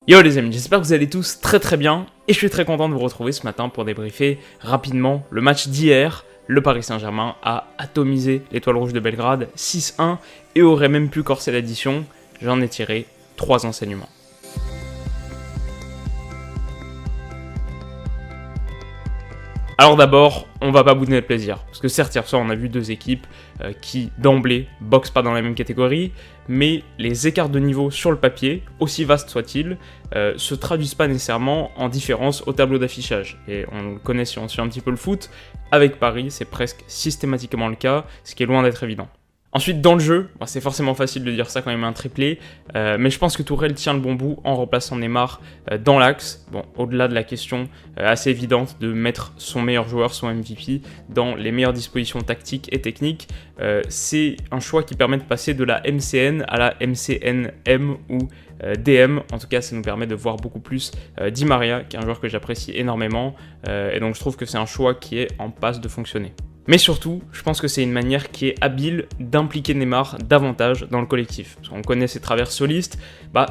Yo les amis, j'espère que vous allez tous très bien et je suis très content de vous retrouver ce matin pour débriefer rapidement le match d'hier. Le Paris Saint-Germain a atomisé l'Étoile Rouge de Belgrade 6-1 et aurait même pu corser l'addition. J'en ai tiré 3 enseignements. Alors d'abord, on va pas bouder notre plaisir, parce que certes hier soir on a vu deux équipes qui d'emblée boxent pas dans la même catégorie, mais les écarts de niveau sur le papier, aussi vastes soient-ils, se traduisent pas nécessairement en différence au tableau d'affichage. Et on le connaît si on suit un petit peu le foot, avec Paris c'est presque systématiquement le cas, ce qui est loin d'être évident. Ensuite, dans le jeu, c'est forcément facile de dire ça quand il met un triplé, mais je pense que Tourelle tient le bon bout en remplaçant Neymar dans l'axe. Bon, au-delà de la question assez évidente de mettre son meilleur joueur, son MVP, dans les meilleures dispositions tactiques et techniques, c'est un choix qui permet de passer de la MCN à la MCNM ou DM. En tout cas, ça nous permet de voir beaucoup plus Di Maria, qui est un joueur que j'apprécie énormément, et donc je trouve que c'est un choix qui est en passe de fonctionner. Mais surtout, je pense que c'est une manière qui est habile d'impliquer Neymar davantage dans le collectif. Parce qu'on connaît ses travers solistes,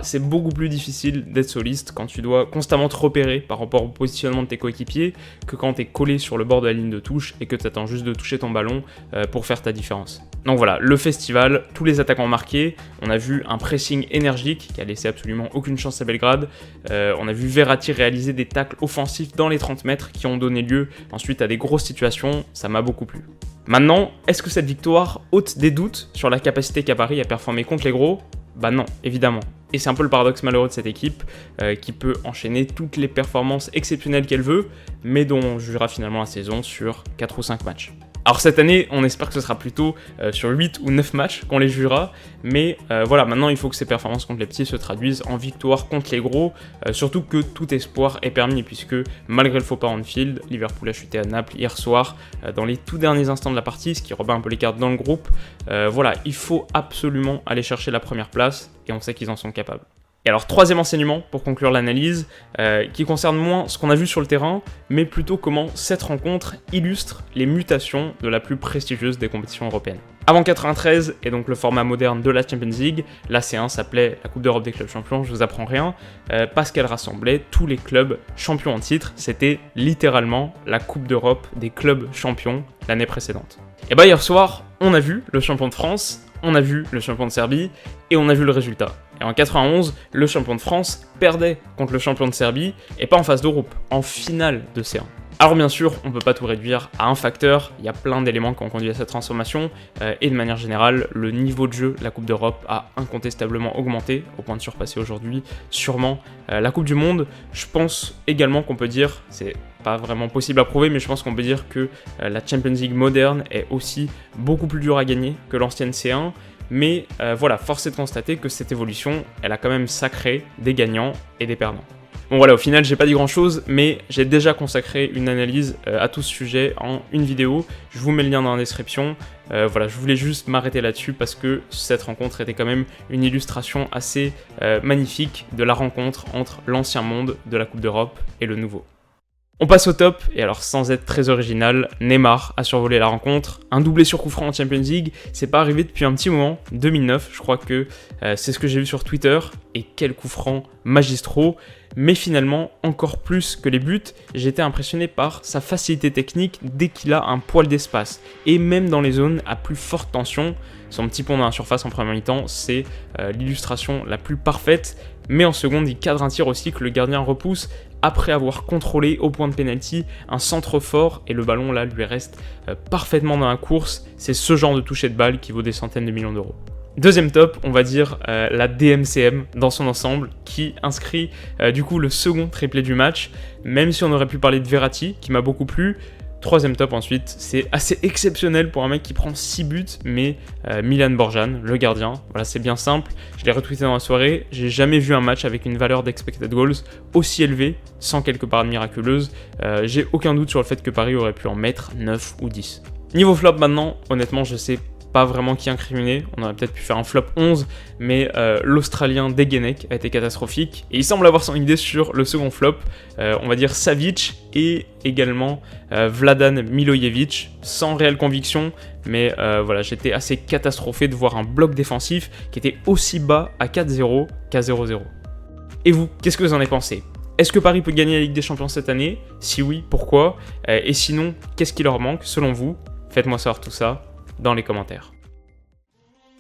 c'est beaucoup plus difficile d'être soliste quand tu dois constamment te repérer par rapport au positionnement de tes coéquipiers que quand tu es collé sur le bord de la ligne de touche et que tu attends juste de toucher ton ballon pour faire ta différence. Donc voilà, le festival, tous les attaquants marqués, on a vu un pressing énergique qui a laissé absolument aucune chance à Belgrade, on a vu Verratti réaliser des tacles offensifs dans les 30 mètres qui ont donné lieu ensuite à des grosses situations, ça m'a beaucoup plu. Maintenant, est-ce que cette victoire ôte des doutes sur la capacité qu'a Paris à performer contre les gros ? Non, évidemment. Et c'est un peu le paradoxe malheureux de cette équipe qui peut enchaîner toutes les performances exceptionnelles qu'elle veut, mais dont on jugera finalement la saison sur 4 ou 5 matchs. Alors cette année, on espère que ce sera plutôt sur 8 ou 9 matchs qu'on les jugera, mais voilà, maintenant il faut que ces performances contre les petits se traduisent en victoire contre les gros, surtout que tout espoir est permis, puisque malgré le faux pas Anfield, Liverpool a chuté à Naples hier soir, dans les tout derniers instants de la partie, ce qui rebat un peu les cartes dans le groupe. Voilà, il faut absolument aller chercher la première place, et on sait qu'ils en sont capables. Et alors, troisième enseignement pour conclure l'analyse, qui concerne moins ce qu'on a vu sur le terrain, mais plutôt comment cette rencontre illustre les mutations de la plus prestigieuse des compétitions européennes. Avant 93, et donc le format moderne de la Champions League, la C1 s'appelait la Coupe d'Europe des clubs champions, je vous apprends rien, parce qu'elle rassemblait tous les clubs champions en titre, c'était littéralement la Coupe d'Europe des clubs champions l'année précédente. Et hier soir, on a vu le champion de France, on a vu le champion de Serbie, et on a vu le résultat. Et en 91, le champion de France perdait contre le champion de Serbie, et pas en phase de groupe, en finale de C1. Alors bien sûr, on ne peut pas tout réduire à un facteur, il y a plein d'éléments qui ont conduit à cette transformation, et de manière générale, le niveau de jeu de la Coupe d'Europe a incontestablement augmenté, au point de surpasser aujourd'hui sûrement la Coupe du Monde. Je pense également qu'on peut dire, c'est pas vraiment possible à prouver, mais je pense qu'on peut dire que la Champions League moderne est aussi beaucoup plus dure à gagner que l'ancienne C1, mais voilà, force est de constater que cette évolution, elle a quand même sacré des gagnants et des perdants. Bon voilà, au final j'ai pas dit grand chose, mais j'ai déjà consacré une analyse à tout ce sujet en une vidéo, je vous mets le lien dans la description. Voilà, je voulais juste m'arrêter là-dessus parce que cette rencontre était quand même une illustration assez magnifique de la rencontre entre l'ancien monde de la Coupe d'Europe et le nouveau. On passe au top, et alors sans être très original, Neymar a survolé la rencontre. Un doublé sur coup franc en Champions League, c'est pas arrivé depuis un petit moment, 2009, je crois que c'est ce que j'ai vu sur Twitter, et quel coup franc magistraux. Mais finalement, encore plus que les buts, j'ai été impressionné par sa facilité technique dès qu'il a un poil d'espace. Et même dans les zones à plus forte tension, son petit pont dans la surface en première mi-temps, c'est l'illustration la plus parfaite. Mais en seconde, il cadre un tir aussi que le gardien repousse après avoir contrôlé au point de pénalty un centre fort et le ballon là lui reste parfaitement dans la course. C'est ce genre de toucher de balle qui vaut des centaines de millions d'euros. Deuxième top, on va dire la DMCM dans son ensemble qui inscrit du coup le second triplé du match, même si on aurait pu parler de Verratti qui m'a beaucoup plu. Troisième top ensuite, c'est assez exceptionnel pour un mec qui prend 6 buts, mais Milan Borjan, le gardien, voilà c'est bien simple, je l'ai retweeté dans la soirée, j'ai jamais vu un match avec une valeur d'expected goals aussi élevée, sans quelques parades miraculeuses, j'ai aucun doute sur le fait que Paris aurait pu en mettre 9 ou 10. Niveau flop maintenant, honnêtement je sais pas vraiment qui incriminer, on aurait peut-être pu faire un flop 11, mais l'Australien Degenek a été catastrophique, et il semble avoir son idée sur le second flop, on va dire Savic, et également Vladan Milojevic, sans réelle conviction, mais voilà, j'étais assez catastrophé de voir un bloc défensif qui était aussi bas à 4-0 qu'à 0-0. Et vous, qu'est-ce que vous en avez pensé? Est-ce que Paris peut gagner la Ligue des Champions cette année? Si oui, pourquoi? Et sinon, qu'est-ce qui leur manque selon vous? Faites-moi savoir tout ça dans les commentaires.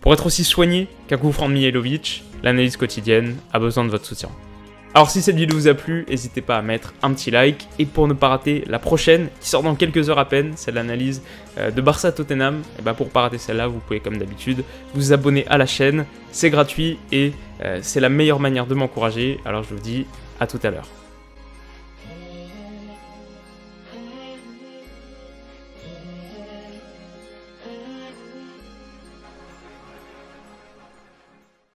Pour être aussi soigné qu'un coup franc de Mihailovic, l'analyse quotidienne a besoin de votre soutien. Alors si cette vidéo vous a plu, n'hésitez pas à mettre un petit like, et pour ne pas rater la prochaine, qui sort dans quelques heures à peine, c'est l'analyse de Barça-Tottenham, et bah pour ne pas rater celle-là, vous pouvez comme d'habitude vous abonner à la chaîne, c'est gratuit et c'est la meilleure manière de m'encourager, alors je vous dis à tout à l'heure.